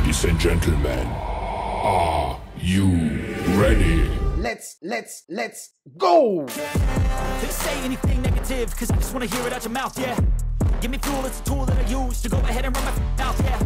Ladies and gentlemen, are you ready? Let's go! They say anything negative, cause I just wanna hear it out your mouth, yeah. Give me fuel, it's a tool that I use to go ahead and run my mouth, yeah.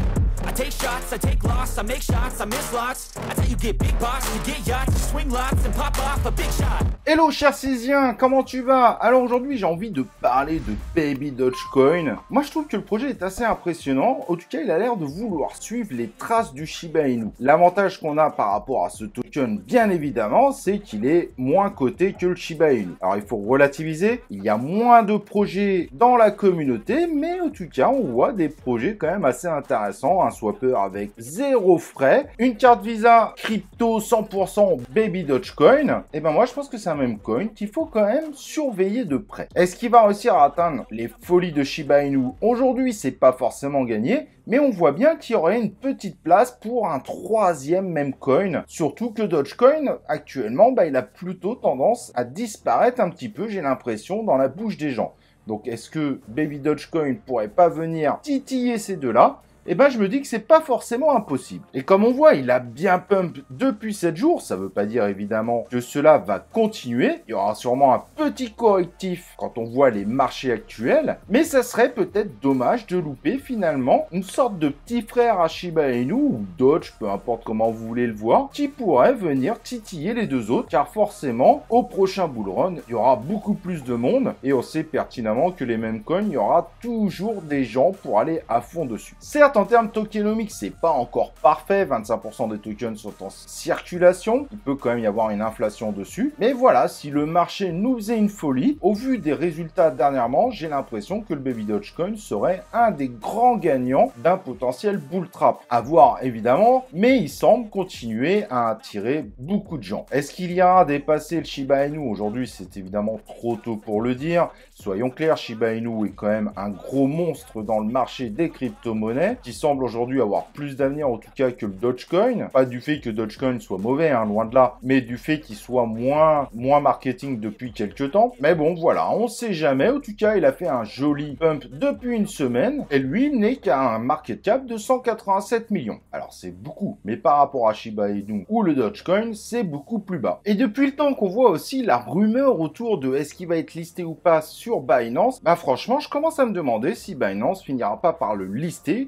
I take shots, I take loss, I make shots, I miss lots. That's how you get big box, you get yachts, you swing lots and pop off a big shot. Hello cher Césien, comment tu vas? Alors aujourd'hui j'ai envie de parler de Baby Dogecoin. Moi je trouve que le projet est assez impressionnant, en tout cas il a l'air de vouloir suivre les traces du Shiba Inu. L'avantage qu'on a par rapport à ce token bien évidemment, c'est qu'il est moins coté que le Shiba Inu. Alors il faut relativiser, il y a moins de projets dans la communauté, mais en tout cas on voit des projets quand même assez intéressants, un swapper avec zéro frais, une carte Visa crypto 100% Baby Dogecoin, et ben moi je pense que c'est un même coin qu'il faut quand même surveiller de près. Est-ce qu'il va réussir à atteindre les folies de Shiba Inu? Aujourd'hui c'est pas forcément gagné, mais on voit bien qu'il y aurait une petite place pour un troisième même coin, surtout que Dogecoin actuellement il a plutôt tendance à disparaître un petit peu, j'ai l'impression, dans la bouche des gens. Donc est-ce que Baby Dogecoin pourrait pas venir titiller ces deux-là? Eh ben, je me dis que c'est pas forcément impossible. Et comme on voit, il a bien pump depuis 7 jours. Ça veut pas dire évidemment que cela va continuer. Il y aura sûrement un petit correctif quand on voit les marchés actuels. Mais ça serait peut-être dommage de louper finalement une sorte de petit frère à Shiba Inu ou Doge, peu importe comment vous voulez le voir, qui pourrait venir titiller les deux autres. Car forcément, au prochain bull run, il y aura beaucoup plus de monde. Et on sait pertinemment que les mêmes coins, il y aura toujours des gens pour aller à fond dessus. Certes, en termes tokenomiques, c'est pas encore parfait. 25% des tokens sont en circulation. Il peut quand même y avoir une inflation dessus. Mais voilà, si le marché nous faisait une folie, au vu des résultats dernièrement, j'ai l'impression que le Baby Dogecoin serait un des grands gagnants d'un potentiel bull trap. À voir évidemment, mais il semble continuer à attirer beaucoup de gens. Est-ce qu'il ira dépasser le Shiba Inu? Aujourd'hui, c'est évidemment trop tôt pour le dire. Soyons clairs, Shiba Inu est quand même un gros monstre dans le marché des crypto-monnaies, qui semble aujourd'hui avoir plus d'avenir en tout cas que le Dogecoin. Pas du fait que Dogecoin soit mauvais, hein, loin de là, mais du fait qu'il soit moins marketing depuis quelques temps. Mais bon, voilà, on sait jamais. En tout cas, il a fait un joli pump depuis une semaine, et lui, il n'est qu'à un market cap de 187 millions. Alors, c'est beaucoup, mais par rapport à Shiba Inu ou le Dogecoin, c'est beaucoup plus bas. Et depuis le temps qu'on voit aussi la rumeur autour de est-ce qu'il va être listé ou pas sur Binance, bah franchement, je commence à me demander si Binance finira pas par le lister.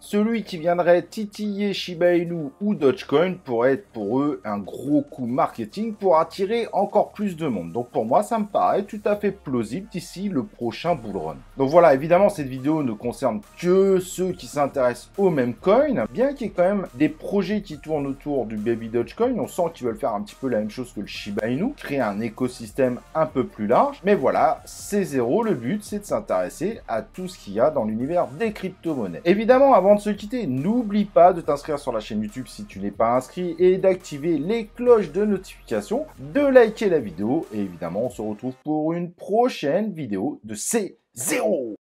Celui qui viendrait titiller Shiba Inu ou Dogecoin pourrait être pour eux un gros coup marketing pour attirer encore plus de monde. Donc pour moi, ça me paraît tout à fait plausible d'ici le prochain bull run. Donc voilà, évidemment, cette vidéo ne concerne que ceux qui s'intéressent au même coin, bien qu'il y ait quand même des projets qui tournent autour du Baby Dogecoin. On sent qu'ils veulent faire un petit peu la même chose que le Shiba Inu, créer un écosystème un peu plus large. Mais voilà, c'est zéro. Le but, c'est de s'intéresser à tout ce qu'il y a dans l'univers des crypto-monnaies. Évidemment, avant de se quitter, n'oublie pas de t'inscrire sur la chaîne YouTube si tu n'es pas inscrit et d'activer les cloches de notification, de liker la vidéo et évidemment, on se retrouve pour une prochaine vidéo de C0.